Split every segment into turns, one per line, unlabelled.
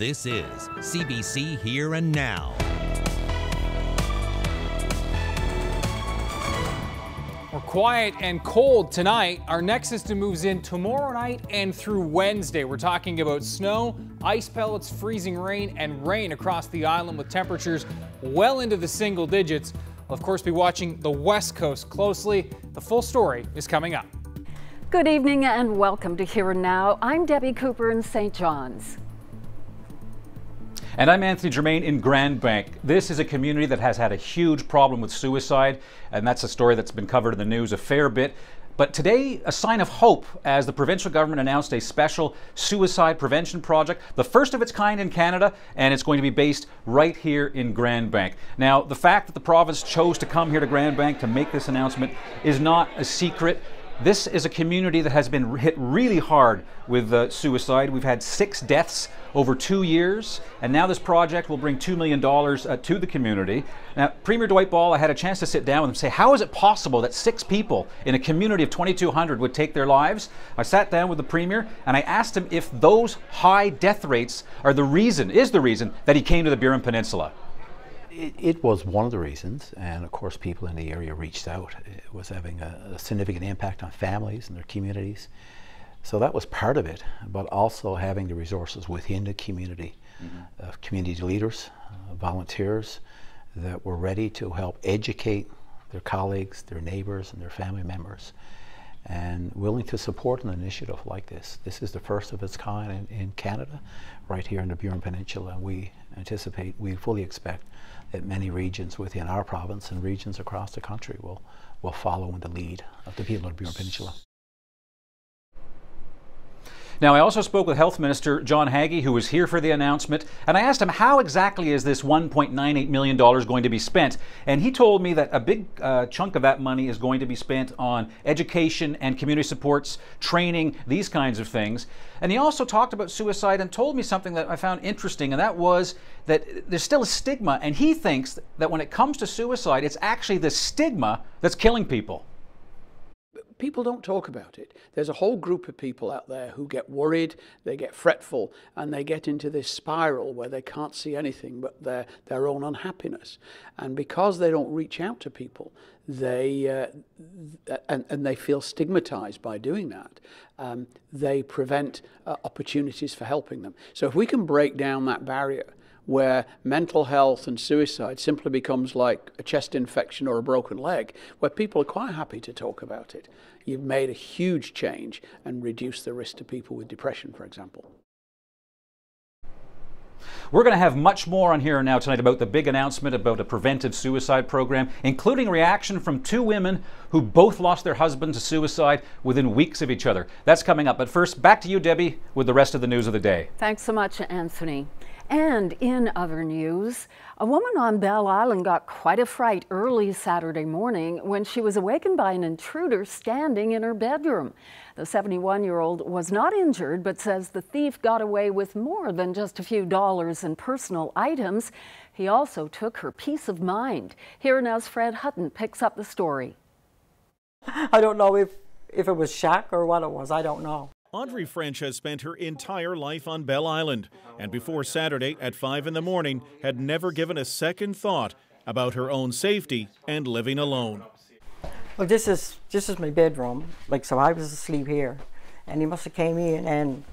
This is CBC Here and Now.
We're quiet and cold tonight. Our next system moves in tomorrow night and through Wednesday. We're talking about snow, ice pellets, freezing rain, and rain across the island with temperatures well into the single digits. We'll of course be watching the West Coast closely. The full story is coming up.
Good evening and welcome to Here and Now. I'm Debbie Cooper in St. John's.
And I'm Anthony Germain in Grand Bank. This is a community that has had a huge problem with suicide, and that's a story that's been covered in the news a fair bit. But today, a sign of hope as the provincial government announced a special suicide prevention project, the first of its kind in Canada, and it's going to be based right here in Grand Bank. Now, the fact that the province chose to come here to Grand Bank to make this announcement is not a secret. This is a community that has been hit really hard with suicide. We've had 6 deaths over 2 years, and now this project will bring $2 million to the community. Now, Premier Dwight Ball, I had a chance to sit down with him and say, how is it possible that 6 people in a community of 2,200 would take their lives? I sat down with the Premier and I asked him if those high death rates are the reason that he came to the Burin Peninsula.
It was one of the reasons, and of course people in the area reached out. It was having a significant impact on families and their communities. So that was part of it, but also having the resources within the community, community leaders, volunteers that were ready to help educate their colleagues, their neighbors, and their family members, and willing to support an initiative like this. This is the first of its kind in Canada, right here in the Burin Peninsula. We fully expect that many regions within our province and regions across the country will follow in the lead of the people of the Burin Peninsula.
Now, I also spoke with Health Minister John Haggie, who was here for the announcement, and I asked him how exactly is this $1.98 million going to be spent, and he told me that a big chunk of that money is going to be spent on education and community supports, training, these kinds of things. And he also talked about suicide and told me something that I found interesting, and that was that there's still a stigma, and he thinks that when it comes to suicide, it's actually the stigma that's killing people.
People don't talk about it. There's a whole group of people out there who get worried, they get fretful, and they get into this spiral where they can't see anything but their own unhappiness. And because they don't reach out to people, they feel stigmatized by doing that. They prevent opportunities for helping them. So if we can break down that barrier, where mental health and suicide simply becomes like a chest infection or a broken leg, where people are quite happy to talk about it, you've made a huge change and reduced the risk to people with depression, for example.
We're going to have much more on Here now tonight about the big announcement about a preventive suicide program, including reaction from 2 women who both lost their husbands to suicide within weeks of each other. That's coming up. But first, back to you, Debbie, with the rest of the news of the day.
Thanks so much, Anthony. And in other news, a woman on Belle Island got quite a fright early Saturday morning when she was awakened by an intruder standing in her bedroom. The 71-year-old was not injured, but says the thief got away with more than just a few dollars in personal items. He also took her peace of mind. Here now's Fred Hutton picks up the story.
I don't know if it was shock or what it was. I don't know.
Audrey French has spent her entire life on Belle Island, and before Saturday at 5 in the morning had never given a second thought about her own safety and living alone.
Well, this is my bedroom, so I was asleep here, and he must have came in and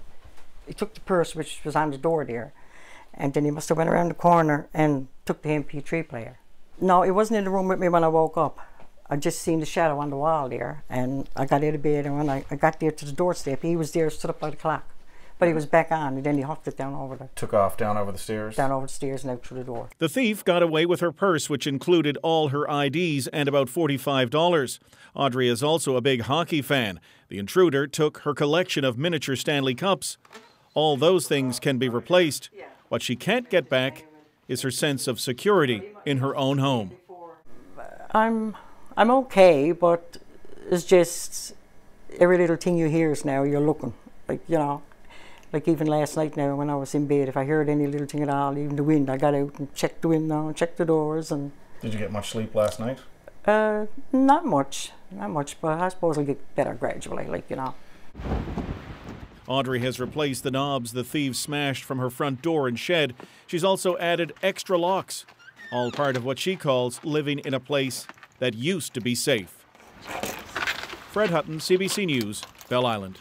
he took the purse which was on the door there, and then he must have went around the corner and took the MP3 player. No, it wasn't in the room with me when I woke up. I just seen the shadow on the wall there, and I got out of bed, and when I got there to the doorstep, he was there, stood up by the clock. But he was back on, and then he huffed it down over the...
Took off down over the stairs?
Down over the stairs and out through the door.
The thief got away with her purse, which included all her IDs and about $45. Audrey is also a big hockey fan. The intruder took her collection of miniature Stanley Cups. All those things can be replaced. What she can't get back is her sense of security in her own home.
I'm okay, but it's just every little thing you hear is now you're looking. Like even last night now when I was in bed, if I heard any little thing at all, even the wind, I got out and checked the window and checked the doors. And
did you get much sleep last night?
Not much, but I suppose it'll get better gradually,
Audrey has replaced the knobs the thieves smashed from her front door and shed. She's also added extra locks, all part of what she calls living in a place that used to be safe. Fred Hutton, CBC News, Bell Island.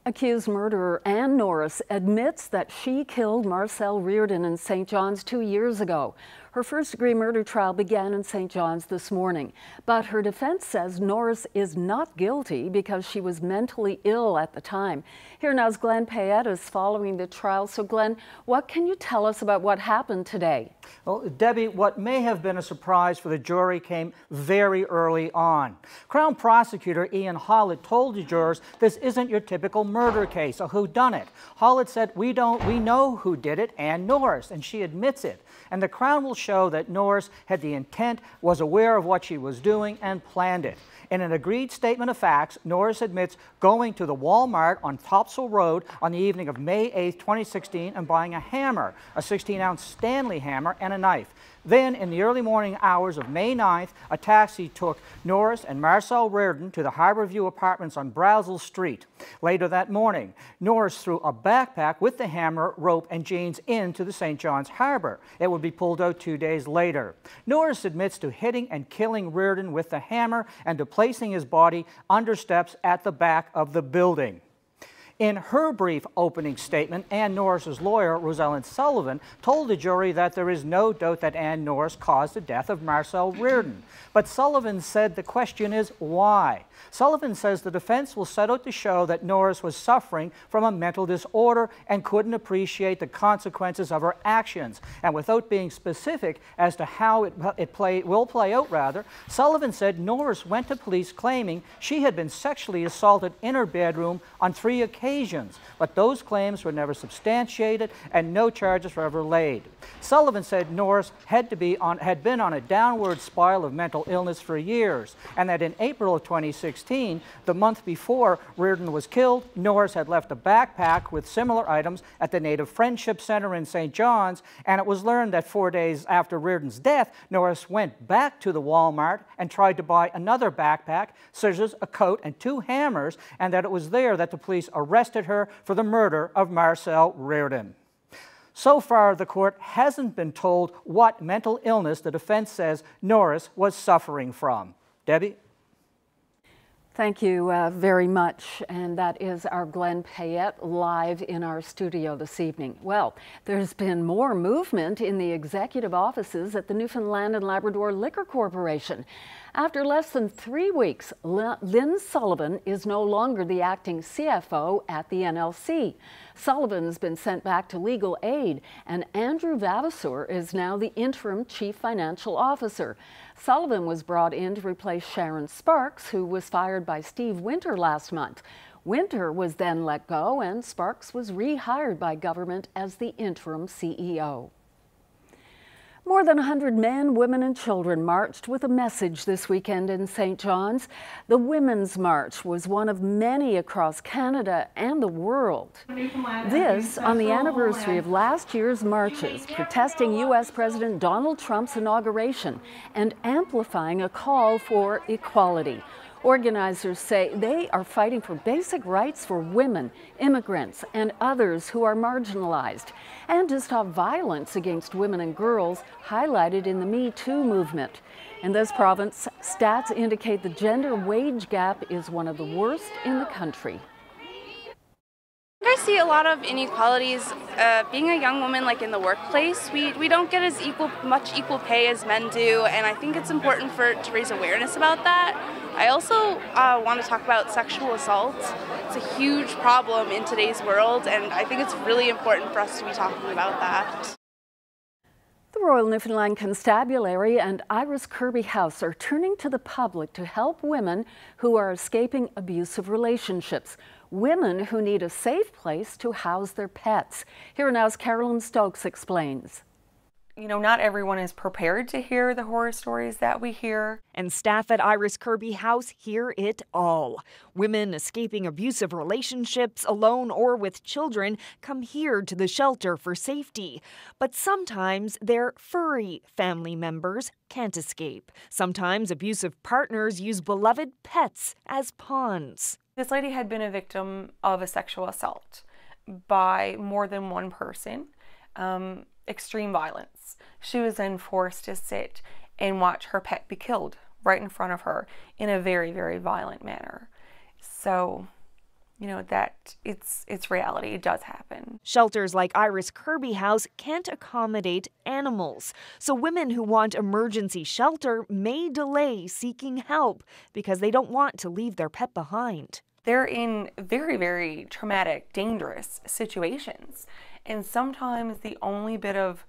Accused murderer Ann Norris admits that she killed Marcel Reardon in St. John's 2 years ago. Her first-degree murder trial began in St. John's this morning, but her defense says Norris is not guilty because she was mentally ill at the time. Here now's Glenn Payette is following the trial. So Glenn, what can you tell us about what happened today?
Well, Debbie, what may have been a surprise for the jury came very early on. Crown Prosecutor Ian Hollett told the jurors this isn't your typical murder case, a whodunit. Hollett said, we know who did it, Ann Norris, and she admits it. And the Crown will show that Norris had the intent, was aware of what she was doing, and planned it. In an agreed statement of facts, Norris admits going to the Walmart on Topsail Road on the evening of May 8, 2016 and buying a hammer, a 16-ounce Stanley hammer, and a knife. Then, in the early morning hours of May 9th, a taxi took Norris and Marcel Reardon to the Harborview Apartments on Brazel Street. Later that morning, Norris threw a backpack with the hammer, rope, and jeans into the St. John's Harbor. It would be pulled out 2 days later. Norris admits to hitting and killing Reardon with the hammer and to placing his body under steps at the back of the building. In her brief opening statement, Ann Norris's lawyer, Rosalind Sullivan, told the jury that there is no doubt that Ann Norris caused the death of Marcel Reardon. But Sullivan said the question is why? Sullivan says the defense will set out to show that Norris was suffering from a mental disorder and couldn't appreciate the consequences of her actions. And without being specific as to how it will play out, Sullivan said Norris went to police claiming she had been sexually assaulted in her bedroom on 3 occasions, but those claims were never substantiated and no charges were ever laid. Sullivan said Norris had been on a downward spiral of mental illness for years, and that in April of 2016, the month before Reardon was killed, Norris had left a backpack with similar items at the Native Friendship Center in St. John's, and it was learned that 4 days after Reardon's death, Norris went back to the Walmart and tried to buy another backpack, scissors, a coat, and 2 hammers, and that it was there that the police arrested her for the murder of Marcel Reardon. So far, the court hasn't been told what mental illness the defense says Norris was suffering from. Debbie?
Thank you very much. And that is our Glenn Payette live in our studio this evening. Well, there's been more movement in the executive offices at the Newfoundland and Labrador Liquor Corporation. After less than 3 weeks, Lynn Sullivan is no longer the acting CFO at the NLC. Sullivan's been sent back to legal aid, and Andrew Vavasour is now the interim chief financial officer. Sullivan was brought in to replace Sharon Sparks, who was fired by Steve Winter last month. Winter was then let go, and Sparks was rehired by government as the interim CEO. More than 100 men, women and children marched with a message this weekend in St. John's. The Women's March was one of many across Canada and the world. This on the anniversary of last year's marches, protesting U.S. President Donald Trump's inauguration and amplifying a call for equality. Organizers say they are fighting for basic rights for women, immigrants, and others who are marginalized, and to stop violence against women and girls highlighted in the Me Too movement. In this province, stats indicate the gender wage gap is one of the worst in the country.
I see a lot of inequalities. Being a young woman, like in the workplace, we don't get as much equal pay as men do, and I think it's important to raise awareness about that. I also want to talk about sexual assault. It's a huge problem in today's world, and I think it's really important for us to be talking about that.
The Royal Newfoundland Constabulary and Iris Kirby House are turning to the public to help women who are escaping abusive relationships. Women who need a safe place to house their pets. Here now's Carolyn Stokes explains.
You know, not everyone is prepared to hear the horror stories that we hear.
And staff at Iris Kirby House hear it all. Women escaping abusive relationships, alone or with children, come here to the shelter for safety. But sometimes their furry family members can't escape. Sometimes abusive partners use beloved pets as pawns.
This lady had been a victim of a sexual assault by more than one person. Extreme violence. She was then forced to sit and watch her pet be killed right in front of her in a very, very violent manner. So, you know, that it's reality. It does happen.
Shelters like Iris Kirby House can't accommodate animals. So women who want emergency shelter may delay seeking help because they don't want to leave their pet behind.
They're in very, very traumatic, dangerous situations. And sometimes the only bit of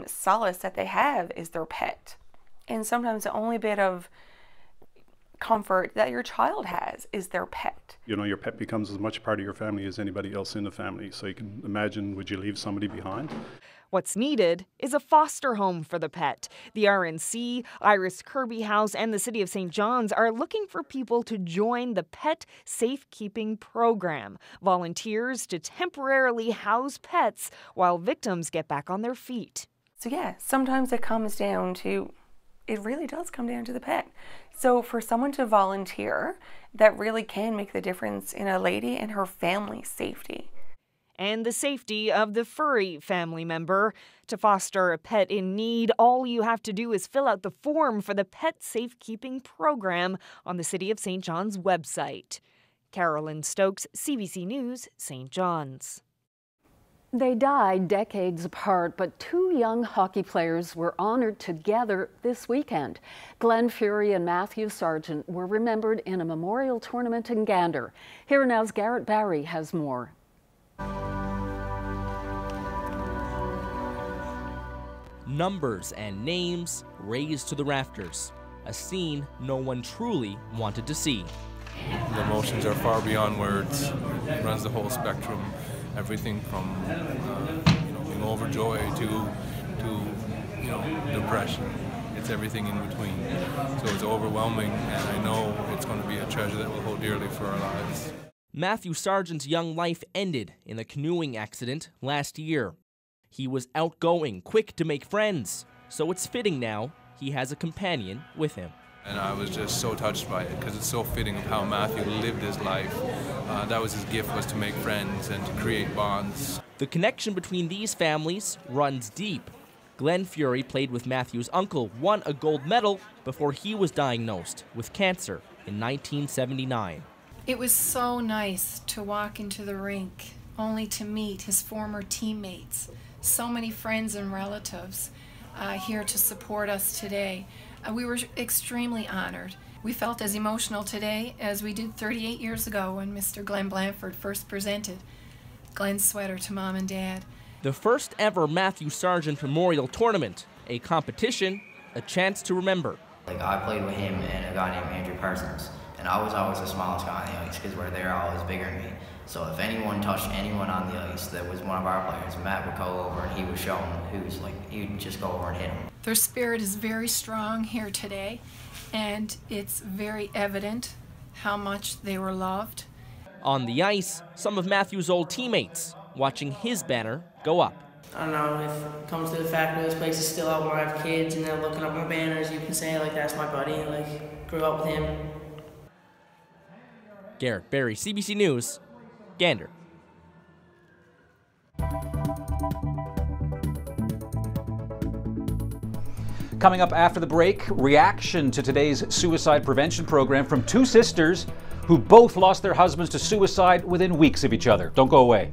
solace that they have is their pet. And sometimes the only bit of comfort that your child has is their pet.
You know, your pet becomes as much part of your family as anybody else in the family. So you can imagine, would you leave somebody behind?
What's needed is a foster home for the pet. The RNC, Iris Kirby House, and the City of St. John's are looking for people to join the Pet Safekeeping Program, volunteers to temporarily house pets while victims get back on their feet.
So yeah, sometimes it comes down to, it really does come down to the pet. So for someone to volunteer, that really can make the difference in a lady and her family's safety.
And the safety of the furry family member. To foster a pet in need, all you have to do is fill out the form for the Pet Safekeeping Program on the City of St. John's website. Carolyn Stokes, CBC News, St. John's.
They died decades apart, but two young hockey players were honored together this weekend. Glenn Fury and Matthew Sargent were remembered in a memorial tournament in Gander. Here Now's Garrett Barry has more.
Numbers and names raised to the rafters, a scene no one truly wanted to see.
The emotions are far beyond words. It runs the whole spectrum, everything from being overjoyed to depression. It's everything in between. So it's overwhelming, and I know it's going to be a treasure that we'll hold dearly for our lives.
Matthew Sargent's young life ended in a canoeing accident last year. He was outgoing, quick to make friends, so it's fitting now he has a companion with him.
And I was just so touched by it because it's so fitting of how Matthew lived his life. That was his gift, was to make friends and to create bonds.
The connection between these families runs deep. Glenn Fury played with Matthew's uncle, won a gold medal before he was diagnosed with cancer in 1979.
It was so nice to walk into the rink only to meet his former teammates. So many friends and relatives here to support us today. We were extremely honored. We felt as emotional today as we did 38 years ago when Mr. Glenn Blanford first presented Glenn's sweater to Mom and Dad.
The first ever Matthew Sargent Memorial Tournament, a competition, a chance to remember.
I played with him and a guy named Andrew Parsons, and I was always the smallest guy on the ice because they're always bigger than me. So if anyone touched anyone on the ice that was one of our players, Matt would go over and he would show him who's he'd just go over and hit him.
Their spirit is very strong here today, and it's very evident how much they were loved.
On the ice, some of Matthew's old teammates watching his banner go up.
I don't know, if it comes to the fact that this place is still out when I have kids and then looking up my banners, you can say that's my buddy, grew up with him.
Garrett Barry, CBC News, Gander.
Coming up after the break, reaction to today's suicide prevention program from two sisters who both lost their husbands to suicide within weeks of each other. Don't go away.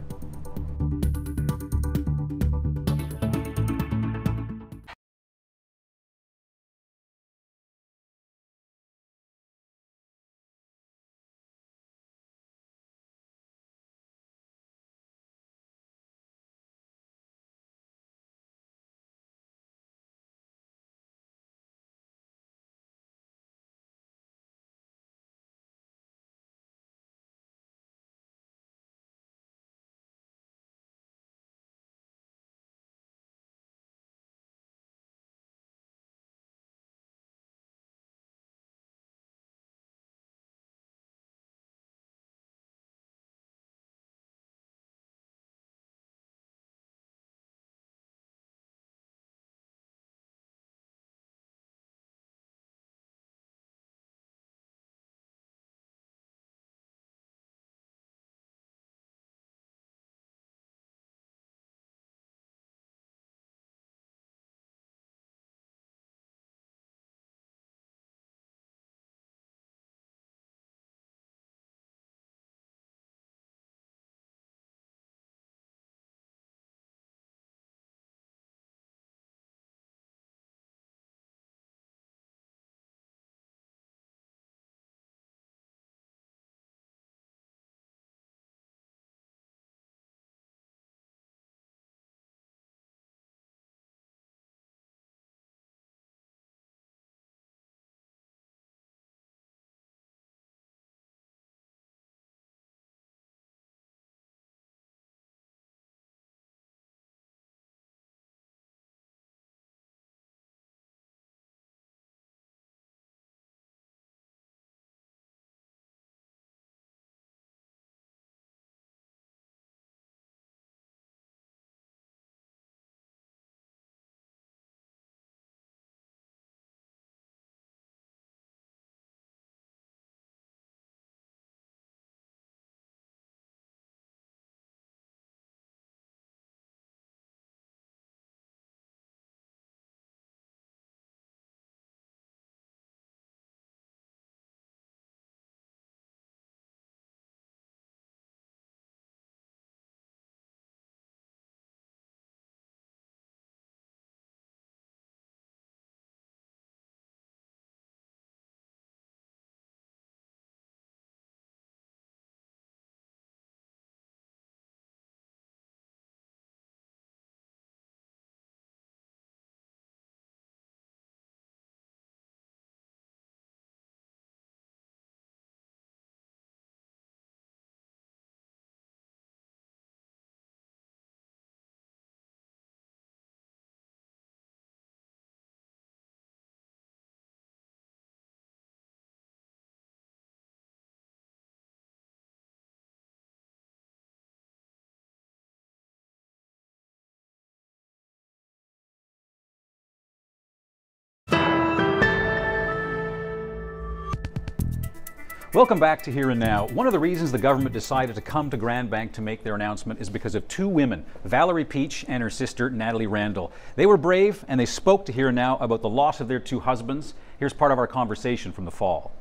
Welcome back to Here and Now. One of the reasons the government decided to come to Grand Bank to make their announcement is because of two women, Valerie Peach and her sister Natalie Randall. They were brave and they spoke to Here and Now about the loss of their two husbands. Here's part of our conversation from the fall.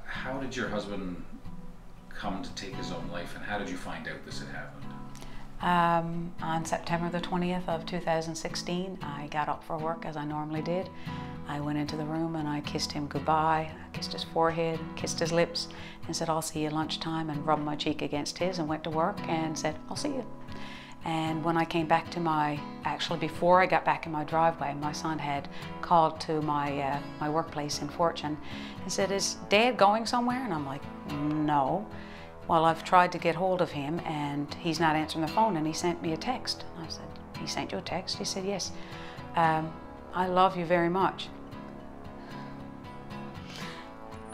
How did your husband come to take his own life, and how did you find out this had happened?
On September the 20th of 2016, I got up for work as I normally did. I went into the room and I kissed him goodbye. I kissed his forehead, kissed his lips, and said, "I'll see you lunchtime," and rubbed my cheek against his and went to work and said, "I'll see you." And when I came back to actually before I got back in my driveway, my son had called to my workplace in Fortune and said, "Is Dad going somewhere?" And I'm like, "No." Well, I've tried to get hold of him and he's not answering the phone, and he sent me a text. I said, "He sent you a text?" He said, "Yes. I love you very much."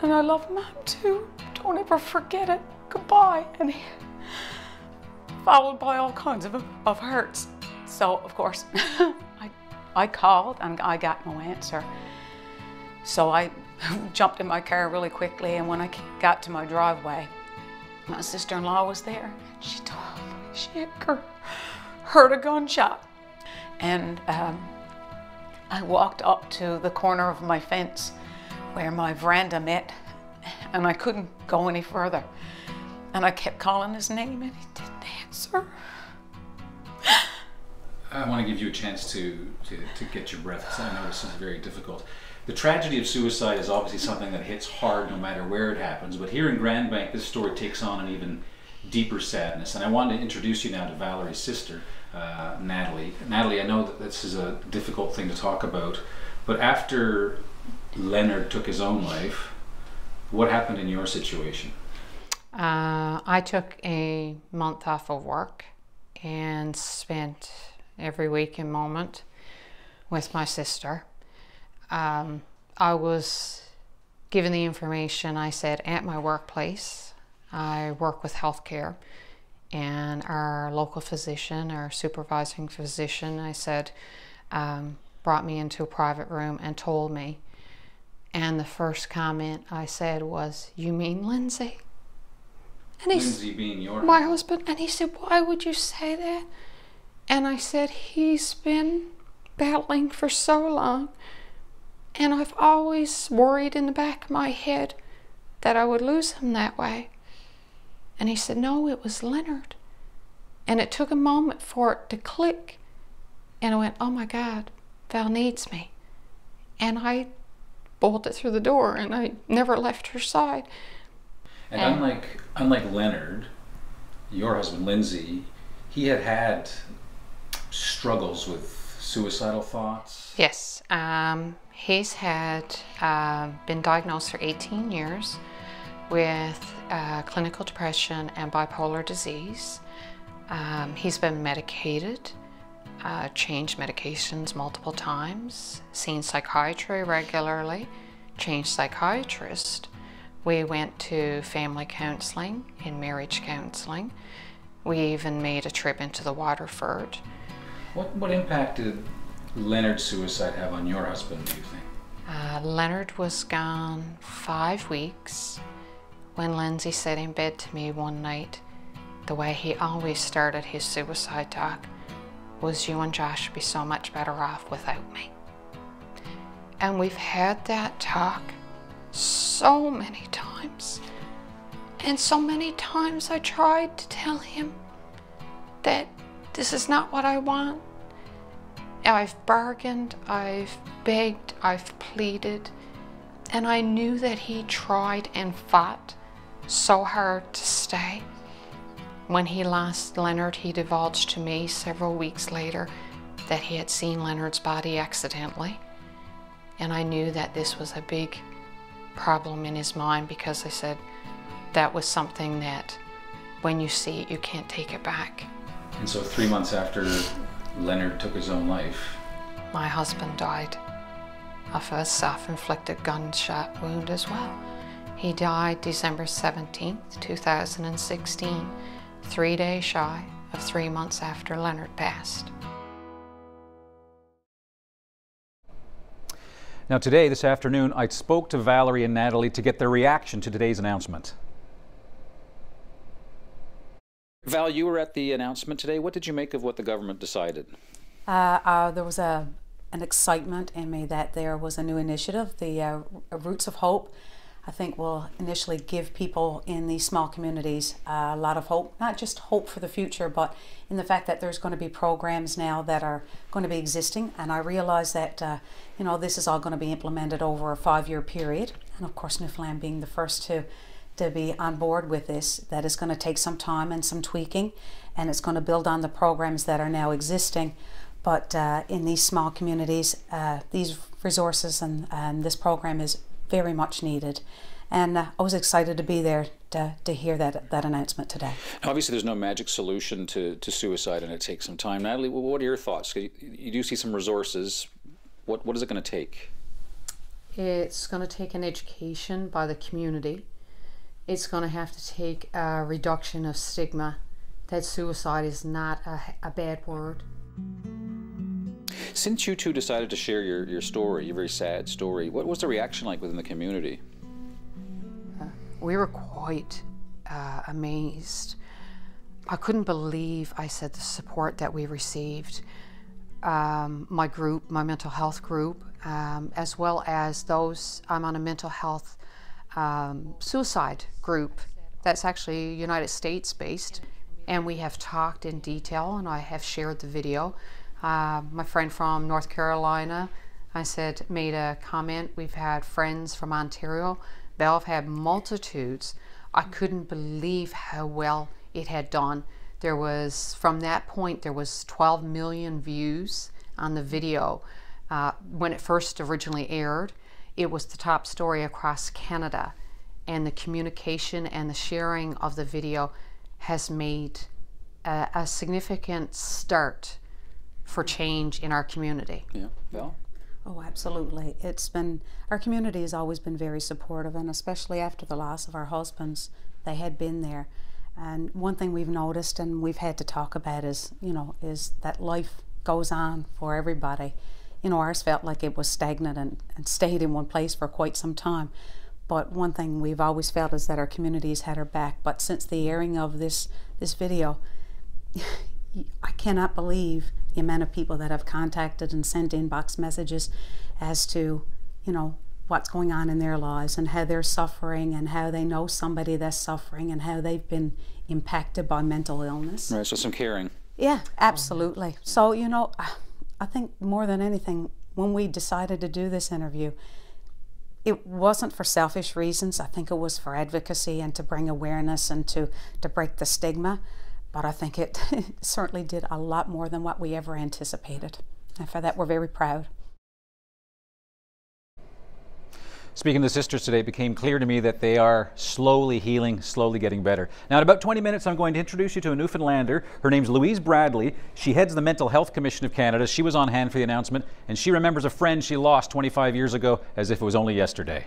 And I love Mom too. Don't ever forget it. Goodbye. And he followed by all kinds of hurts. So, of course, I called and I got no answer. So I jumped in my car really quickly, and when I got to my driveway, my sister-in-law was there. And she told me she had heard a gunshot. And I walked up to the corner of my fence where my veranda met, and I couldn't go any further. And I kept calling his name and he didn't answer.
I want to give you a chance to get your breath, because I know this is very difficult. The tragedy of suicide is obviously something that hits hard no matter where it happens, but here in Grand Bank this story takes on an even deeper sadness. And I wanted to introduce you now to Valerie's sister, Natalie. Natalie, I know that this is a difficult thing to talk about, but after Leonard took his own life, what happened in your situation?
I took a month off of work and spent every waking moment with my sister. I was given the information, I said, at my workplace. I work with healthcare, and our local physician, our supervising physician, I said, brought me into a private room and told me. And the first comment I said was, "You mean Lindsay?" And
Lindsay being your
my husband. And he said, "Why would you say that?" And I said, "He's been battling for so long, and I've always worried in the back of my head that I would lose him that way." And he said, "No, it was Leonard." And it took a moment for it to click. And I went, "Oh my God, Val needs me." And I bolted through the door, and I never left her side.
And unlike Leonard, your husband Lindsay, he had struggles with suicidal thoughts.
Yes, he's had been diagnosed for 18 years with clinical depression and bipolar disease. He's been medicated, changed medications multiple times, seen psychiatry regularly, changed psychiatrist. We went to family counseling and marriage counseling. We even made a trip into the Waterford.
What impact did Leonard's suicide have on your husband, do you think?
Leonard was gone 5 weeks. When Lindsay said in bed to me one night, the way he always started his suicide talk was, "You and Josh would be so much better off without me." And we've had that talk so many times. And so many times I tried to tell him that this is not what I want. I've bargained, I've begged, I've pleaded, and I knew that he tried and fought so hard to stay. When he lost Leonard, he divulged to me several weeks later that he had seen Leonard's body accidentally. And I knew that this was a big problem in his mind, because I said that was something that when you see it, you can't take it back.
And so 3 months after Leonard took his own life,
my husband died of a self-inflicted gunshot wound as well. He died December 17th, 2016, 3 days shy of 3 months after Leonard passed.
Now today, this afternoon, I spoke to Valerie and Natalie to get their reaction to today's announcement. Val, you were at the announcement today. What did you make of what the government decided?
There was an excitement in me that there was a new initiative, the Roots of Hope. I think will initially give people in these small communities a lot of hope, not just hope for the future, but in the fact that there's going to be programs now that are going to be existing. And I realize that you know, this is all going to be implemented over a 5-year period. And of course, Newfoundland being the first to be on board with this, that is going to take some time and some tweaking, and it's going to build on the programs that are now existing. But in these small communities, these resources and this program is very much needed. And I was excited to be there to hear that announcement today.
Obviously, there's no magic solution to suicide, and it takes some time. Natalie, what are your thoughts? You do see some resources. What is it going to take?
It's going to take an education by the community. It's going to have to take a reduction of stigma, that suicide is not a bad word.
Since you two decided to share your story, your very sad story, what was the reaction like within the community?
We were quite amazed. I couldn't believe, I said, the support that we received. My group, my mental health group, as well as those, I'm on a mental health suicide group that's actually United States based, and we have talked in detail, and I have shared the video. My friend from North Carolina, I said, made a comment. We've had friends from Ontario. They've had multitudes. I couldn't believe how well it had done. There was, from that point, there was 12 million views on the video. When it first originally aired, it was the top story across Canada, and the communication and the sharing of the video has made a significant start for change in our community.
Yeah, Val?
Oh, absolutely. It's been, our community has always been very supportive, and especially after the loss of our husbands, they had been there. And one thing we've noticed and we've had to talk about is, you know, is that life goes on for everybody. You know, ours felt like it was stagnant and stayed in one place for quite some time. But one thing we've always felt is that our community's had our back. But since the airing of this video, I cannot believe the amount of people that have contacted and sent inbox messages as to, you know, what's going on in their lives and how they're suffering and how they know somebody that's suffering and how they've been impacted by mental illness.
Right, so some caring.
Yeah, absolutely. So, you know, I think more than anything, when we decided to do this interview, it wasn't for selfish reasons. I think it was for advocacy and to bring awareness and to break the stigma. But I think it certainly did a lot more than what we ever anticipated. And for that, we're very proud.
Speaking to the sisters today, it became clear to me that they are slowly healing, slowly getting better. Now, in about 20 minutes, I'm going to introduce you to a Newfoundlander. Her name's Louise Bradley. She heads the Mental Health Commission of Canada. She was on hand for the announcement, and she remembers a friend she lost 25 years ago as if it was only yesterday.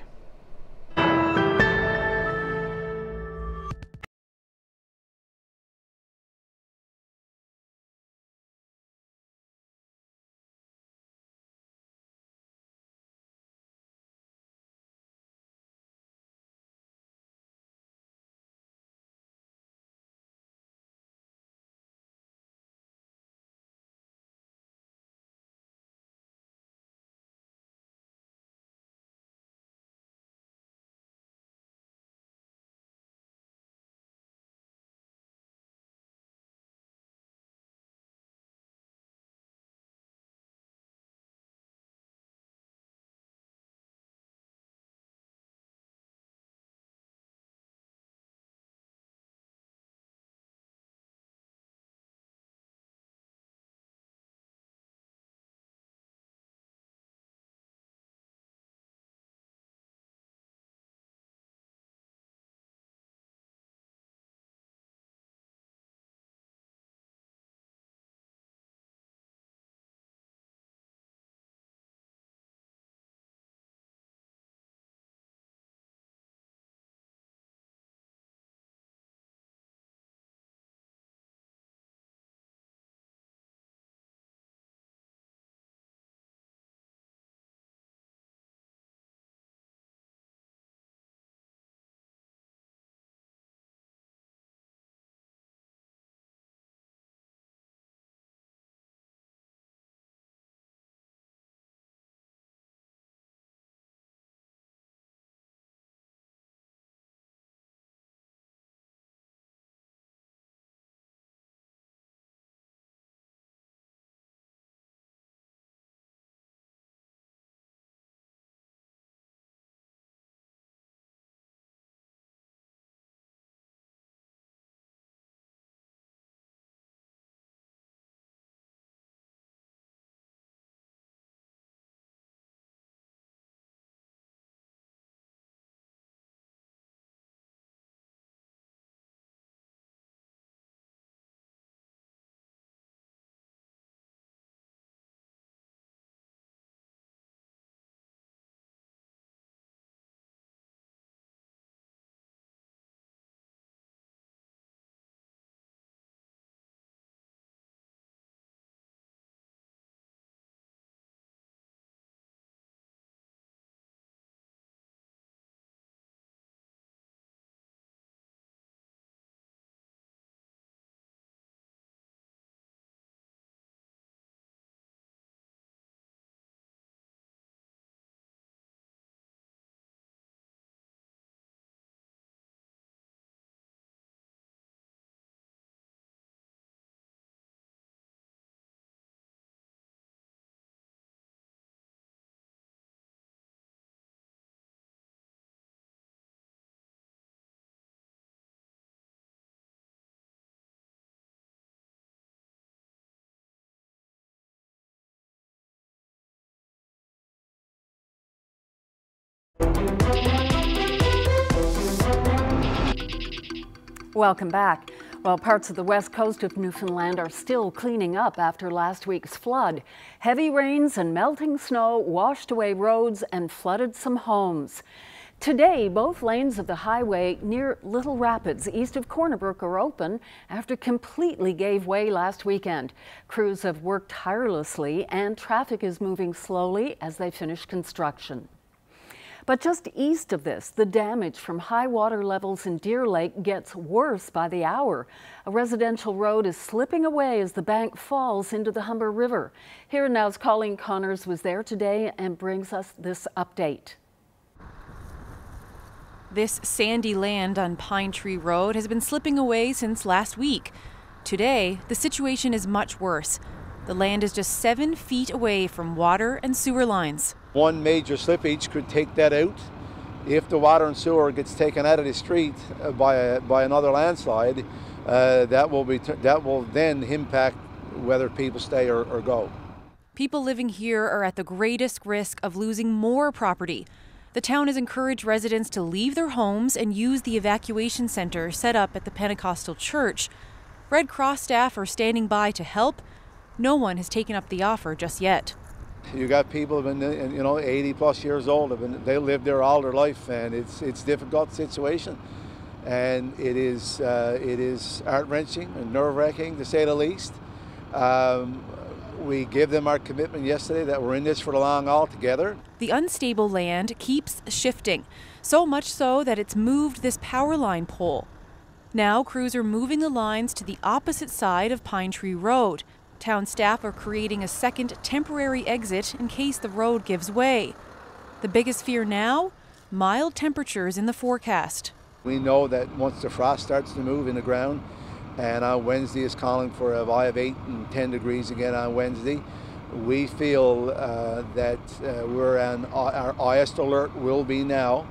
Welcome back. Well, parts of the west coast of Newfoundland are still cleaning up after last week's flood. Heavy rains and melting snow washed away roads and flooded some homes. Today, both lanes of the highway near Little Rapids, east of Corner Brook, are open after completely gave way last weekend. Crews have worked tirelessly and traffic is moving slowly as they finish construction. But just east of this, the damage from high water levels in Deer Lake gets worse by the hour. A residential road is slipping away as the bank falls into the Humber River. Here Now's Colleen Connors was there today and brings us this update.
This sandy land on Pine Tree Road has been slipping away since last week. Today, the situation is much worse. The land is just 7 feet away from water and sewer lines.
One major slippage could take that out. If the water and sewer gets taken out of the street by another landslide, that will then impact whether people stay or go.
People living here are at the greatest risk of losing more property. The town has encouraged residents to leave their homes and use the evacuation center set up at the Pentecostal church. Red Cross staff are standing by to help. No one has taken up the offer just yet.
You got people who've been, 80 plus years old. They lived there all their life, and it's a difficult situation, and it is heart-wrenching and nerve-wracking to say the least. We gave them our commitment yesterday that we're in this for the long haul together.
The unstable land keeps shifting, so much so that it's moved this power line pole. Now crews are moving the lines to the opposite side of Pine Tree Road. Town staff are creating a second temporary exit in case the road gives way. The biggest fear now? Mild temperatures in the forecast.
We know that once the frost starts to move in the ground, and on Wednesday is calling for a high of 8 and 10 degrees again on Wednesday, we feel that we're on our highest alert will be now.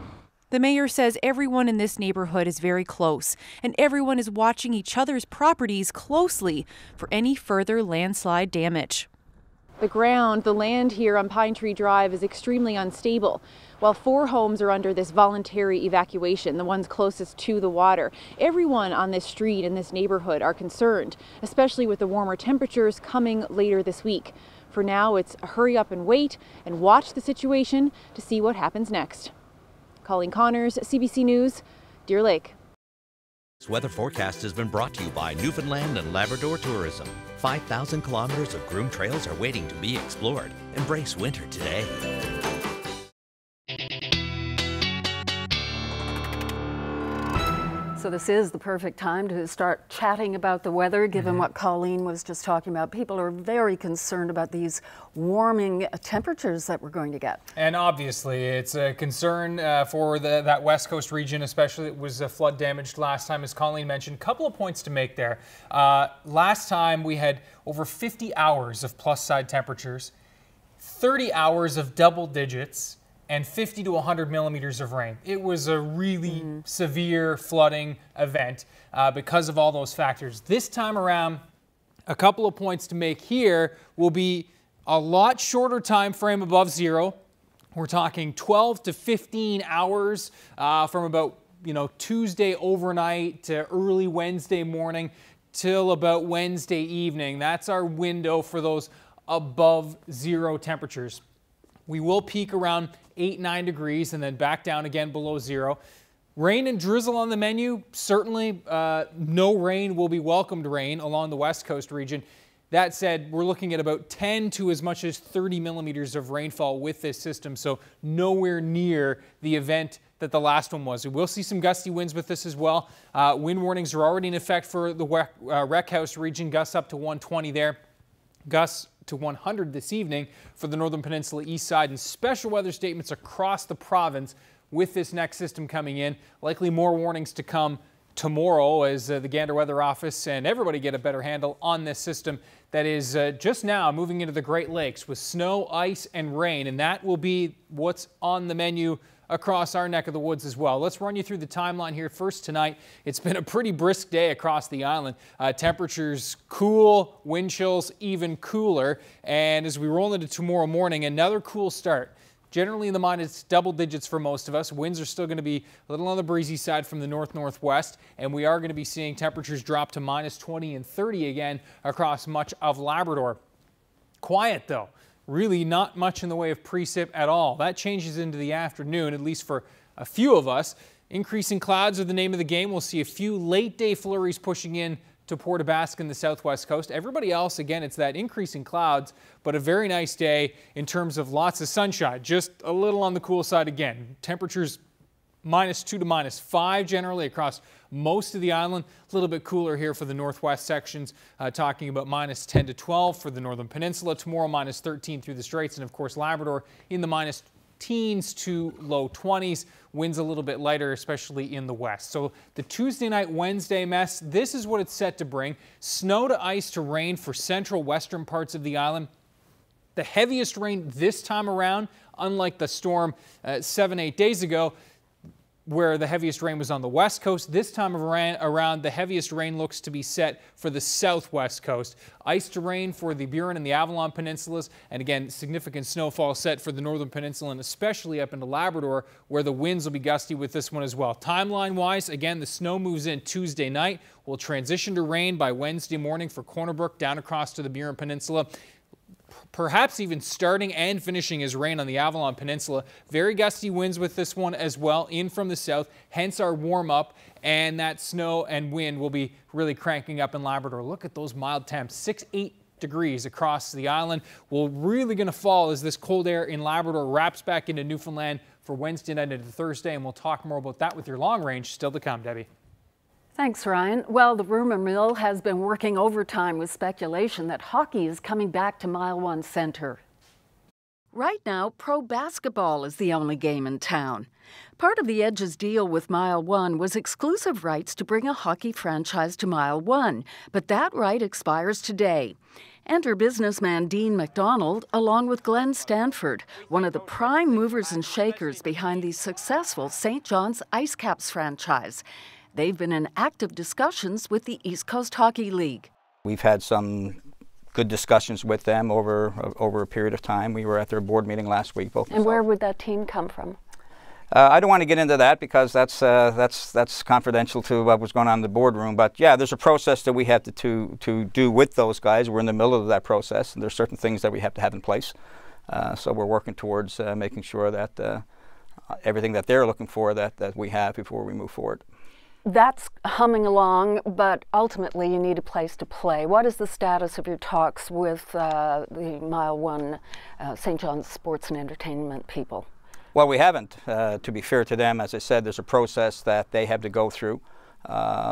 The mayor says everyone in this neighborhood is very close, and everyone is watching each other's properties closely for any further landslide damage. The land here on Pine Tree Drive is extremely unstable. While 4 homes are under this voluntary evacuation, the ones closest to the water, everyone on this street in this neighborhood are concerned, especially with the warmer temperatures coming later this week. For now, it's hurry up and wait and watch the situation to see what happens next. Colleen Connors, CBC News, Deer Lake.
This weather forecast has been brought to you by Newfoundland and Labrador Tourism. 5,000 kilometers of groomed trails are waiting to be explored. Embrace winter today.
So this is the perfect time to start chatting about the weather, given what Colleen was just talking about. People are very concerned about these warming temperatures that we're going to get.
And obviously, it's a concern for that West Coast region, especially. It was flood damaged last time, as Colleen mentioned. Couple of points to make there. Last time, we had over 50 hours of plus side temperatures, 30 hours of double digits, and 50 to 100 millimeters of rain. It was a really severe flooding event because of all those factors. This time around, a couple of points to make here will be a lot shorter time frame above zero. We're talking 12 to 15 hours from about Tuesday overnight to early Wednesday morning till about Wednesday evening. That's our window for those above zero temperatures. We will peak around 8-9 degrees and then back down again below zero. Rain and drizzle on the menu. Certainly no rain will be welcomed rain along the West Coast region. That said, we're looking at about 10 to as much as 30 millimeters of rainfall with this system, so nowhere near the event that the last one was. We will see some gusty winds with this as well. Wind warnings are already in effect for the Wreck House region, gusts up to 120 there. Gusts to 100 this evening for the Northern Peninsula east side, and special weather statements across the province with this next system coming in. Likely more warnings to come tomorrow as the Gander Weather Office and everybody get a better handle on this system that is just now moving into the Great Lakes with snow, ice, and rain, and that will be what's on the menu across our neck of the woods as well. Let's run you through the timeline here. First tonight, it's been a pretty brisk day across the island. Temperatures cool, wind chills even cooler, and as we roll into tomorrow morning, another cool start. generally in the minus double digits for most of us. Winds are still going to be a little on the breezy side from the north-northwest, and we are going to be seeing temperatures drop to minus 20 and 30 again across much of Labrador. Quiet though, really not much in the way of precip at all. That changes into the afternoon, at least for a few of us. Increasing clouds are the name of the game. We'll see a few late day flurries pushing in to Port aux Basques in the southwest coast. Everybody else, again, it's that increasing clouds, but a very nice day in terms of lots of sunshine. Just a little on the cool side again. Temperatures -2 to -5 generally across most of the island. A little bit cooler here for the northwest sections, talking about -10 to 12 for the northern peninsula. Tomorrow -13 through the Straits, and of course Labrador in the minus teens to low 20s. Winds a little bit lighter, especially in the west. So the Tuesday night, Wednesday mess, this is what it's set to bring. Snow to ice to rain for central western parts of the island. The heaviest rain this time around, unlike the storm 7-8 days ago, where the heaviest rain was on the west coast. This time around, the heaviest rain looks to be set for the southwest coast. Ice to rain for the Burin and the Avalon peninsulas, and again, significant snowfall set for the northern peninsula and especially up into Labrador, where the winds will be gusty with this one as well. Timeline-wise, again, the snow moves in Tuesday night. Will transition to rain by Wednesday morning for Corner Brook down across to the Burin Peninsula. Perhaps even starting and finishing as rain on the Avalon Peninsula. Very gusty winds with this one as well, in from the south, hence our warm up, and that snow and wind will be really cranking up in Labrador. Look at those mild temps, 6-8 degrees across the island. We're really going to fall as this cold air in Labrador wraps back into Newfoundland for Wednesday night into Thursday, and we'll talk more about that with your long range still to come, Debbie.
Thanks, Ryan. Well, the rumor mill has been working overtime with speculation that hockey is coming back to Mile 1 Centre. Right now, pro basketball is the only game in town. Part of the Edge's deal with Mile 1 was exclusive rights to bring a hockey franchise to Mile 1, but that right expires today. Enter businessman Dean McDonald, along with Glenn Stanford, one of the prime movers and shakers behind the successful St. John's Ice Caps franchise. They've been in active discussions with the East Coast Hockey League.
We've had some good discussions with them over a period of time. We were at their board meeting last week.
And where would that team come from?
I don't want to get into that because that's confidential to what was going on in the boardroom. But yeah, there's a process that we have to do with those guys. We're in the middle of that process, and there's certain things that we have to have in place. So we're working towards making sure that everything that they're looking for that we have before we move forward.
That's humming along, but ultimately you need a place to play. What is the status of your talks with the Mile 1 St. John's Sports and Entertainment people?
Well, we haven't. To be fair to them, as I said, there's a process that they have to go through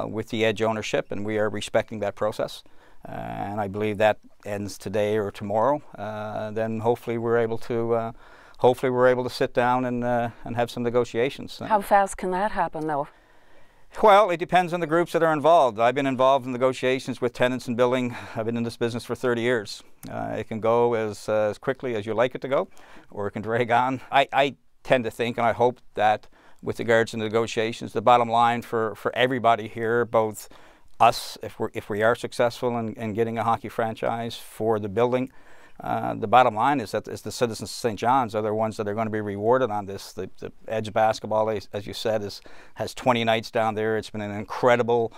with the Edge ownership, and we are respecting that process. And I believe that ends today or tomorrow. Then hopefully we're able to sit down and have some negotiations.
How fast can that happen, though?
Well, it depends on the groups that are involved. I've been involved in negotiations with tenants and building. I've been in this business for 30 years. It can go as quickly as you like it to go, or it can drag on. I tend to think, and I hope that with regards to negotiations, the bottom line for everybody here, both us, if we are successful in getting a hockey franchise, for the building, the bottom line is that the citizens of St. John's are the ones that are going to be rewarded on this. The Edge basketball, as you said, has 20 nights down there. It's been an incredible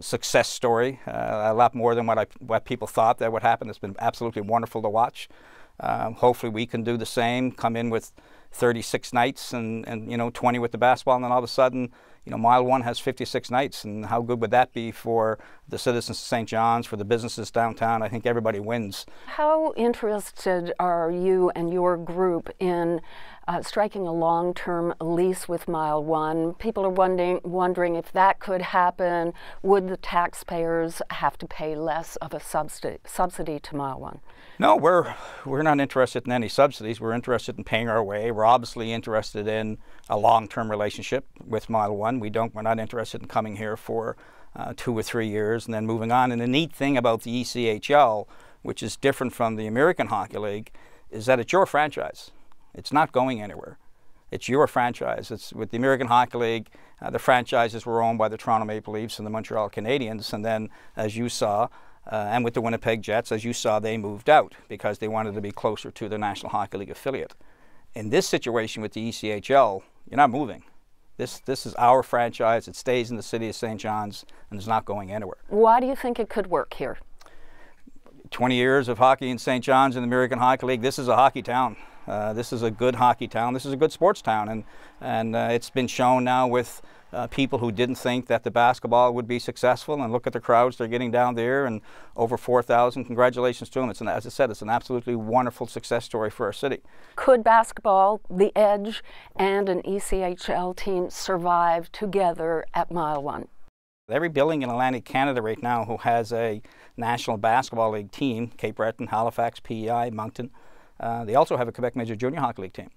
success story, a lot more than what people thought that would happen. It's been absolutely wonderful to watch. Hopefully we can do the same, come in with 36 nights and 20 with the basketball, and then all of a sudden, Mile 1 has 56 nights, and how good would that be for the citizens of St. John's, for the businesses downtown? I think everybody wins.
How interested are you and your group in striking a long-term lease with Mile 1? People are wondering if that could happen. Would the taxpayers have to pay less of a subsidy to Mile 1?
No, we're not interested in any subsidies. We're interested in paying our way. We're obviously interested in a long-term relationship with Mile 1. We're not interested in coming here for 2 or 3 years and then moving on. And the neat thing about the ECHL, which is different from the American Hockey League, is that it's your franchise. It's not going anywhere. It's your franchise. It's with the American Hockey League, the franchises were owned by the Toronto Maple Leafs and the Montreal Canadiens, and then, as you saw, and with the Winnipeg Jets, as you saw, they moved out because they wanted to be closer to the National Hockey League affiliate. in this situation with the ECHL, you're not moving. This is our franchise. It stays in the city of St. John's and is not going anywhere.
Why do you think it could work here?
20 years of hockey in St. John's in the American Hockey League. This is a hockey town. This is a good hockey town. This is a good sports town, and it's been shown now with people who didn't think that the basketball would be successful, and look at the crowds they're getting down there, and over 4,000. Congratulations to them. As I said, it's an absolutely wonderful success story for our city.
Could basketball, the Edge, and an ECHL team survive together at Mile One?
Every building in Atlantic Canada right now who has a National Basketball League team, Cape Breton, Halifax, PEI, Moncton, they also have a Quebec Major Junior Hockey League team.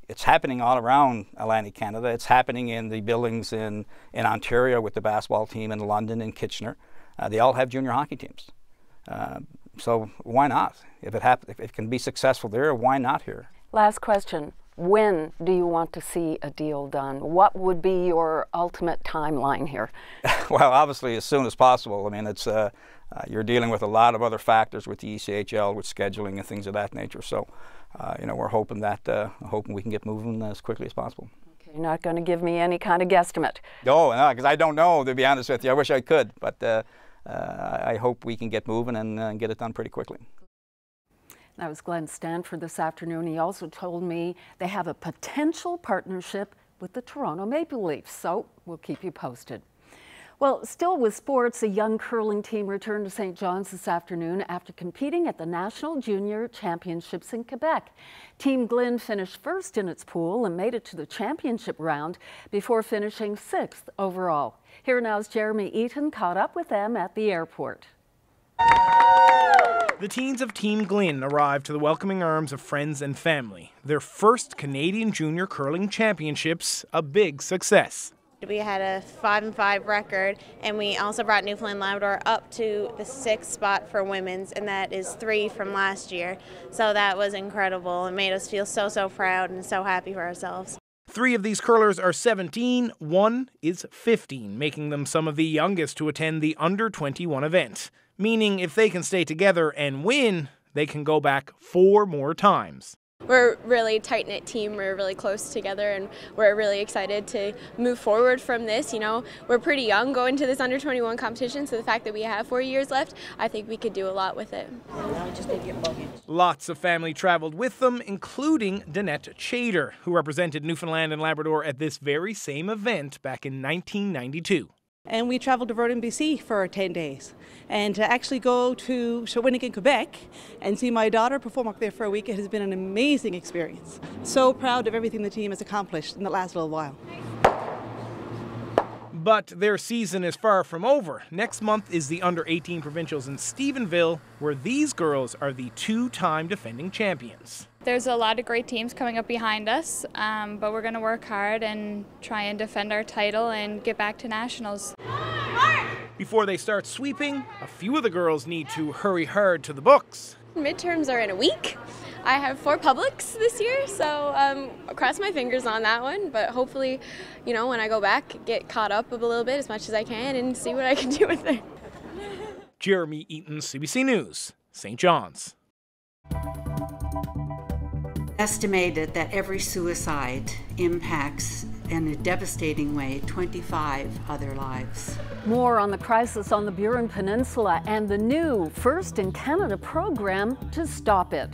It's happening all around Atlantic Canada. It's happening in the buildings in Ontario with the basketball team, in London and Kitchener. They all have junior hockey teams. So why not? If it can be successful there, why not here?
Last question. When do you want to see a deal done? What would be your ultimate timeline here?
Well, obviously as soon as possible. I mean, it's you're dealing with a lot of other factors with the ECHL, with scheduling and things of that nature. So, you know, we're hoping we can get moving as quickly as possible.
Okay, you're not going to give me any kind of guesstimate.
No, because I don't know, to be honest with you. I wish I could, but I hope we can get moving and get it done pretty quickly.
That was Glenn Stanford this afternoon. He also told me they have a potential partnership with the Toronto Maple Leafs, so we'll keep you posted. Well, still with sports, a young curling team returned to St. John's this afternoon after competing at the National Junior Championships in Quebec. Team Glynn finished first in its pool and made it to the championship round before finishing 6th overall. Here now's Jeremy Eaton caught up with them at the airport.
The teens of Team Glynn arrived to the welcoming arms of friends and family. Their first Canadian Junior Curling Championships, a big success.
We had a 5-5 record, and we also brought Newfoundland and Labrador up to the 6th spot for women's, and that is 3 from last year. So that was incredible. It made us feel so proud and so happy for ourselves.
3 of these curlers are 17, 1 is 15, making them some of the youngest to attend the Under-21 event. Meaning if they can stay together and win, they can go back 4 more times.
We're a really tight-knit team, we're really close together, and we're really excited to move forward from this. You know, we're pretty young going to this Under-21 competition, so the fact that we have 4 years left, I think we could do a lot with it.
Lots of family traveled with them, including Danette Chater, who represented Newfoundland and Labrador at this very same event back in 1992.
And we traveled to Verdun, BC for 10 days. And to actually go to Shawinigan, Quebec and see my daughter perform up there for a week, it has been an amazing experience. So proud of everything the team has accomplished in the last little while.
But their season is far from over. Next month is the Under-18 Provincials in Stephenville, where these girls are the 2-time defending champions.
There's a lot of great teams coming up behind us, but we're going to work hard and try and defend our title and get back to nationals.
Before they start sweeping, a few of the girls need to hurry hard to the books.
Midterms are in a week. I have 4 publics this year, so cross my fingers on that one, but hopefully, you know, when I go back, get caught up a little bit as much as I can and see what I can do with it.
Jeremy Eaton, CBC News, St. John's.
Estimated that every suicide impacts in a devastating way 25 other lives.
More on the crisis on the Burin Peninsula and the new First in Canada program to stop it.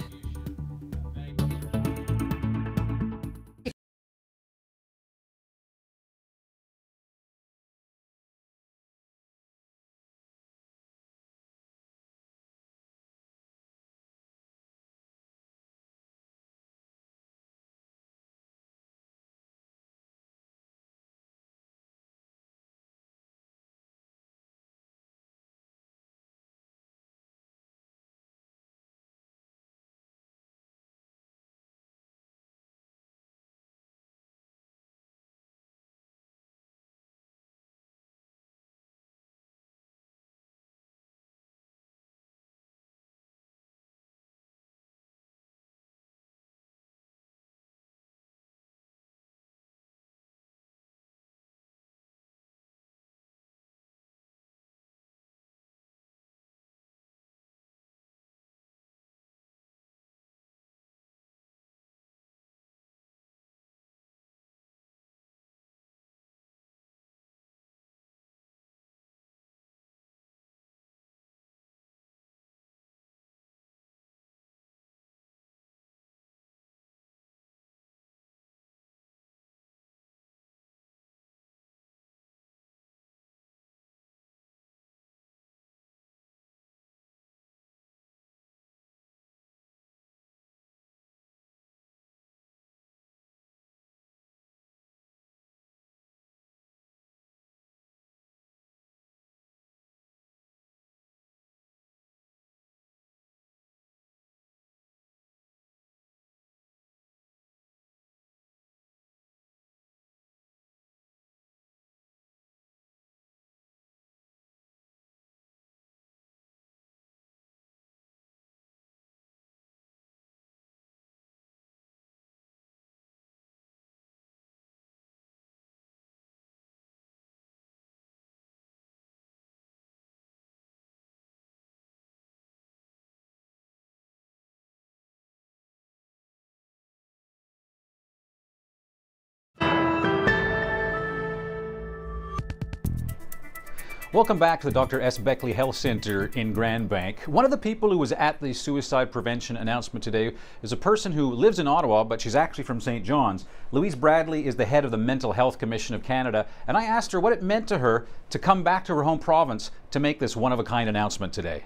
Welcome back to the Dr. S. Beckley Health Center in Grand Bank. One of the people who was at the suicide prevention announcement today is a person who lives in Ottawa, but she's actually from St. John's. Louise Bradley is the head of the Mental Health Commission of Canada, and I asked her what it meant to her to come back to her home province to make this one-of-a-kind announcement today.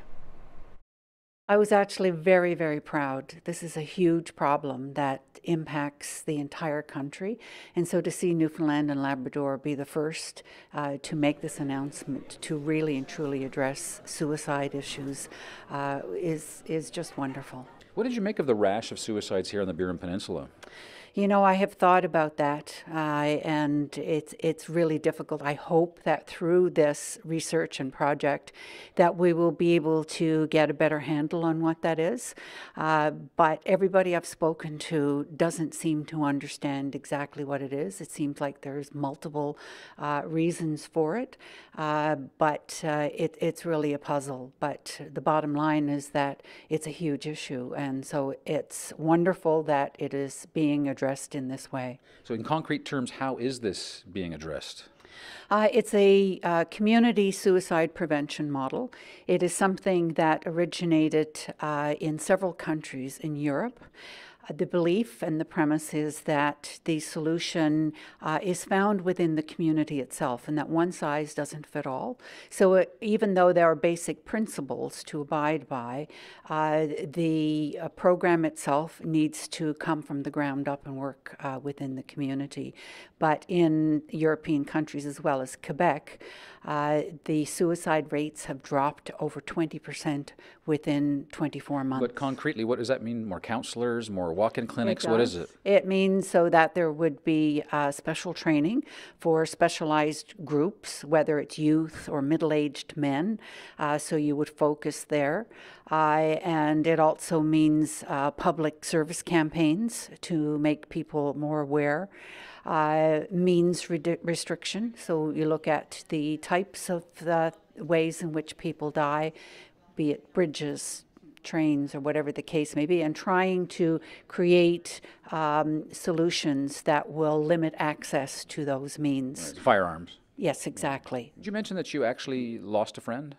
I was actually very, very proud. This is a huge problem that impacts the entire country. And so to see Newfoundland and Labrador be the first to make this announcement to really and truly address suicide issues is just wonderful.
What did you make of the rash of suicides here on the Burin Peninsula?
You know, I have thought about that, and it's really difficult. I hope that through this research and project that we will be able to get a better handle on what that is. But everybody I've spoken to doesn't seem to understand exactly what it is. It seems like there's multiple reasons for it, but it's really a puzzle. But the bottom line is that it's a huge issue, and so it's wonderful that it is being addressed in this way.
So in concrete terms, how is this being addressed?
It's a community suicide prevention model. It is something that originated in several countries in Europe. The belief and the premise is that the solution is found within the community itself, and that one size doesn't fit all. So even though there are basic principles to abide by, the program itself needs to come from the ground up and work within the community. But in European countries as well as Quebec, the suicide rates have dropped over 20% within 24 months.
But concretely, what does that mean? More counselors, more walk-in clinics? What is it?
It means so that there would be special training for specialized groups, whether it's youth or middle-aged men, so you would focus there. And it also means public service campaigns to make people more aware. Means restriction, so you look at the types of ways in which people die, be it bridges, trains, or whatever the case may be, and trying to create solutions that will limit access to those means.
Right. Firearms.
Yes, exactly.
Did you mention that you actually lost a friend?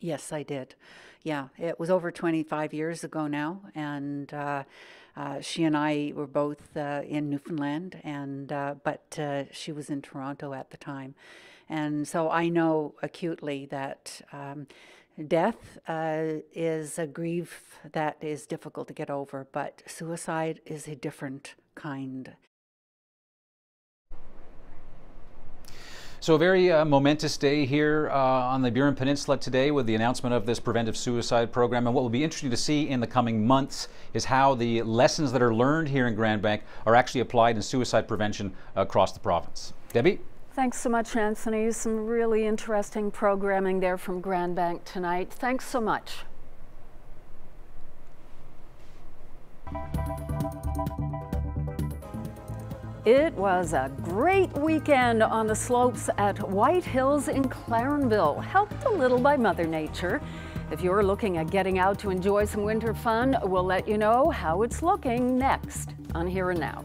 Yes, I did. Yeah, it was over 25 years ago now, and she and I were both in Newfoundland, and but she was in Toronto at the time. And so I know acutely that death is a grief that is difficult to get over, but suicide is a different kind.
So a very momentous day here on the Burin Peninsula today with the announcement of this preventive suicide program. And what will be interesting to see in the coming months is how the lessons that are learned here in Grand Bank are actually applied in suicide prevention across the province. Debbie?
Thanks so much, Anthony. Some really interesting programming there from Grand Bank tonight. Thanks so much. It was a great weekend on the slopes at White Hills in Clarenville, helped a little by Mother Nature. If you're looking at getting out to enjoy some winter fun, we'll let you know how it's looking next on Here and Now.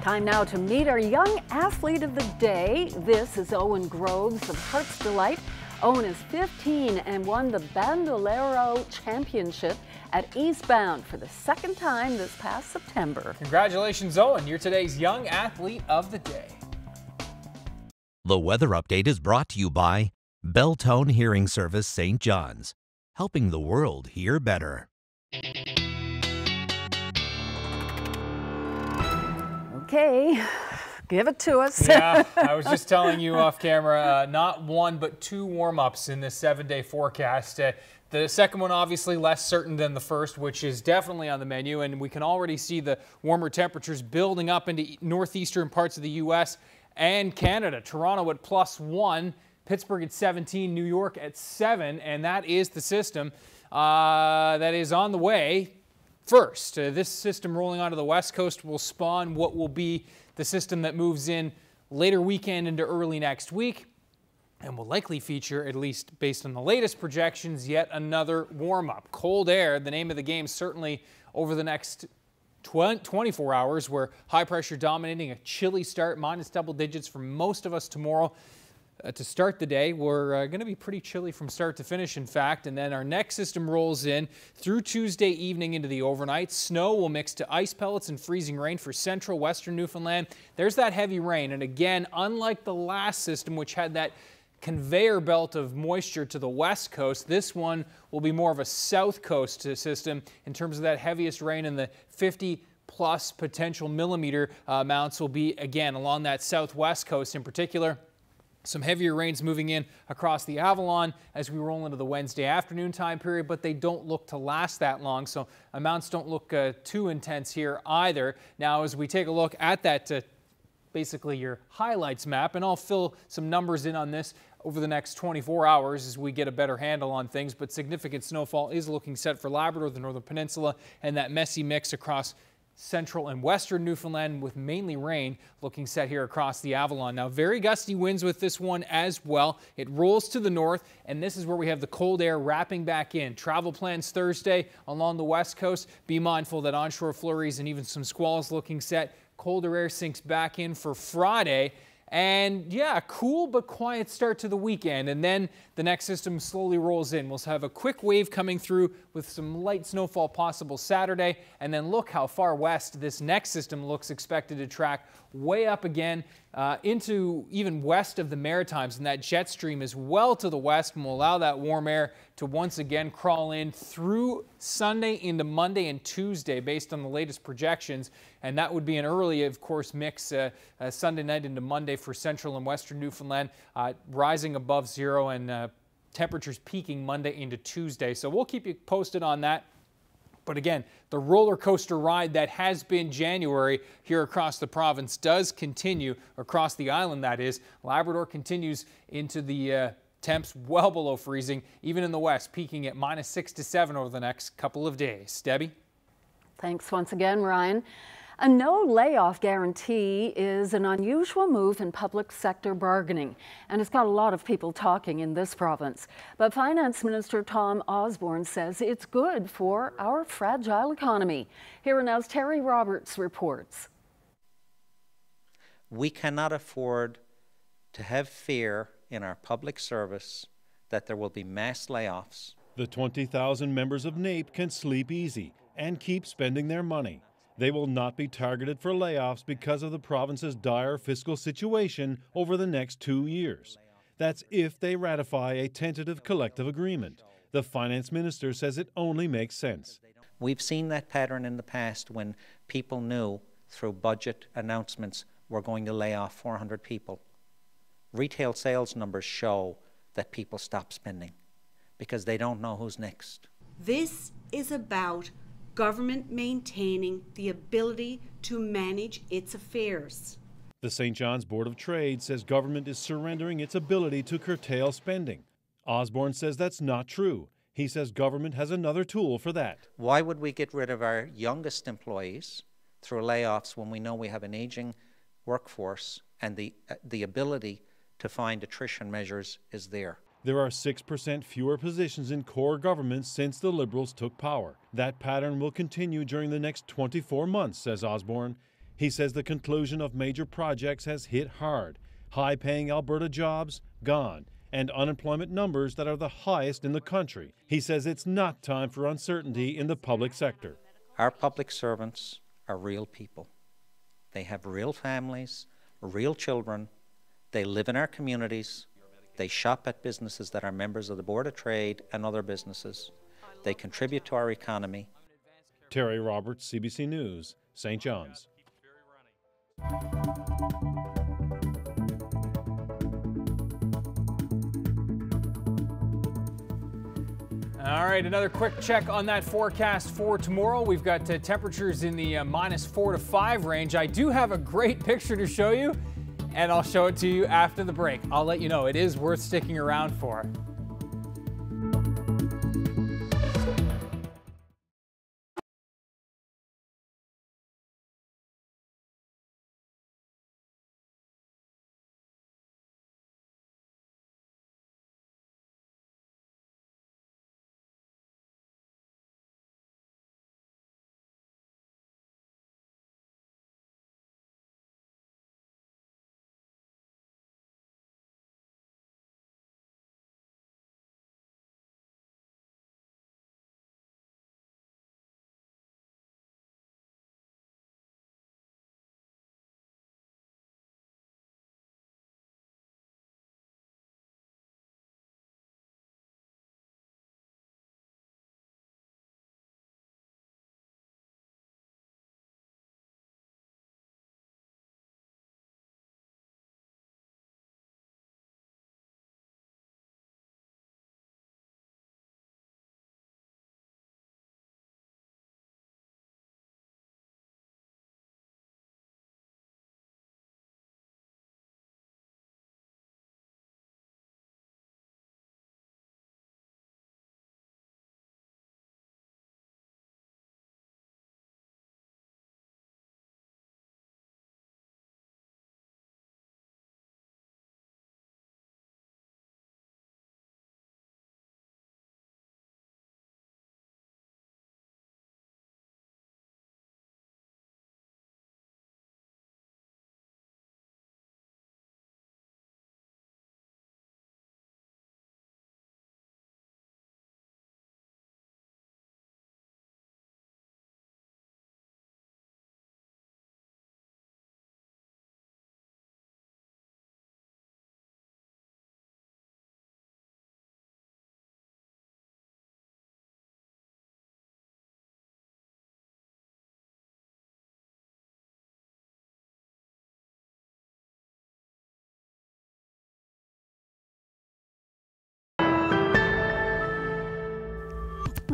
Time now to meet our young athlete of the day. This is Owen Groves of Heart's Delight. Owen is 15 and won the Bandolero Championship at Eastbound for the second time this past September.
Congratulations, Owen. You're today's young athlete of the day.
The weather update is brought to you by Belltone Hearing Service St. John's, helping the world hear better.
Okay, give it to us.
Yeah, I was just telling you off camera, not one but two warm-ups in this 7-day forecast. The second one obviously less certain than the first, which is definitely on the menu, and we can already see the warmer temperatures building up into northeastern parts of the U.S. and Canada. Toronto at +1, Pittsburgh at 17, New York at 7, and that is the system that is on the way. First, this system rolling onto the west coast will spawn what will be the system that moves in later weekend into early next week and will likely feature, at least based on the latest projections, yet another warm-up. Cold air, the name of the game, certainly over the next 24 hours, where high pressure dominating, a chilly start, minus double digits for most of us tomorrow. To start the day, we're going to be pretty chilly from start to finish, in fact, and then our next system rolls in through Tuesday evening into the overnight. Snow will mix to ice pellets and freezing rain for central western Newfoundland. There's that heavy rain, and again, unlike the last system, which had that conveyor belt of moisture to the west coast, this one will be more of a south coast system in terms of that heaviest rain, and the 50+ potential millimeter amounts will be, again, along that southwest coast in particular. Some heavier rains moving in across the Avalon as we roll into the Wednesday afternoon time period, but they don't look to last that long, so amounts don't look too intense here either. Now, as we take a look at that, basically your highlights map, and I'll fill some numbers in on this over the next 24 hours as we get a better handle on things, but significant snowfall is looking set for Labrador, the Northern Peninsula, and that messy mix across central and western Newfoundland with mainly rain looking set here across the Avalon. Now, very gusty winds with this one as well. It rolls to the north, and this is where we have the cold air wrapping back in. Travel plans Thursday along the west coast. Be mindful that onshore flurries and even some squalls looking set. Colder air sinks back in for Friday. And yeah, cool but quiet start to the weekend, and then the next system slowly rolls in. We'll have a quick wave coming through with some light snowfall possible Saturday, and then look how far west this next system looks expected to track, way up again into even west of the Maritimes, and that jet stream is well to the west and will allow that warm air to once again crawl in through Sunday into Monday and Tuesday based on the latest projections, and that would be an early, of course, mix Sunday night into Monday for central and western Newfoundland, rising above zero, and temperatures peaking Monday into Tuesday. So we'll keep you posted on that. But again, the roller coaster ride that has been January here across the province does continue across the island, that is. Labrador continues into the temps well below freezing, even in the west, peaking at -6 to 7 over the next couple of days. Debbie?
Thanks once again, Ryan. A no layoff guarantee is an unusual move in public sector bargaining, and it's got a lot of people talking in this province. But Finance Minister Tom Osborne says it's good for our fragile economy. Here now's Terry Roberts reports.
We cannot afford to have fear in our public service that there will be mass layoffs.
The 20,000 members of NAPE can sleep easy and keep spending their money. They will not be targeted for layoffs because of the province's dire fiscal situation over the next 2 years. That's if they ratify a tentative collective agreement. The finance minister says it only makes sense.
We've seen that pattern in the past when people knew through budget announcements we're going to lay off 400 people. Retail sales numbers show that people stop spending because they don't know who's next.
This is about government maintaining the ability to manage its affairs.
The St. John's Board of Trade says government is surrendering its ability to curtail spending. Osborne says that's not true. He says government has another tool for that.
Why would we get rid of our youngest employees through layoffs when we know we have an aging workforce and the ability to find attrition measures is there?
There are 6% fewer positions in core government since the Liberals took power. That pattern will continue during the next 24 months, says Osborne. He says the conclusion of major projects has hit hard. High-paying Alberta jobs gone, and unemployment numbers that are the highest in the country. He says it's not time for uncertainty in the public sector.
Our public servants are real people. They have real families, real children. They live in our communities. They shop at businesses that are members of the Board of Trade and other businesses. They contribute to our economy.
Terry Roberts, CBC News, St. John's.
All right, another quick check on that forecast for tomorrow. We've got temperatures in the -4 to 5 range. I do have a great picture to show you, and I'll show it to you after the break. I'll let you know it is worth sticking around for.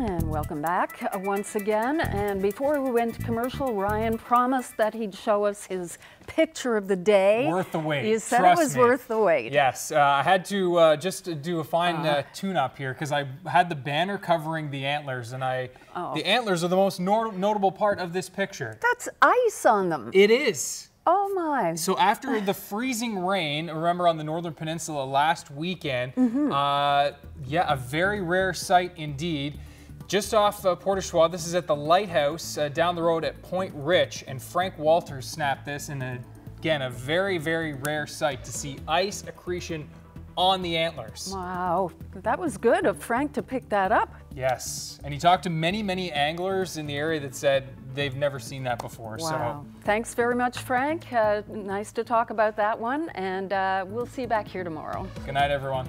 And welcome back once again. And before we went to commercial, Ryan promised that he'd show us his picture of the day.
Worth the wait.
You said it was worth the wait.
Yes, I had to just do a fine tune-up here because I had the banner covering the antlers, and the antlers are the most notable part of this picture.
That's ice on them.
It is.
Oh my.
So after the freezing rain, remember on the Northern Peninsula last weekend, yeah, a very rare sight indeed. Just off Port au Choix, this is at the lighthouse down the road at Point Rich, and Frank Walters snapped this in, again, a very, very rare sight to see ice accretion on the antlers.
Wow, that was good of Frank to pick that up.
Yes, and he talked to many, many anglers in the area that said they've never seen that before.
Wow. So thanks very much, Frank. Nice to talk about that one, and we'll see you back here tomorrow.
Good night, everyone.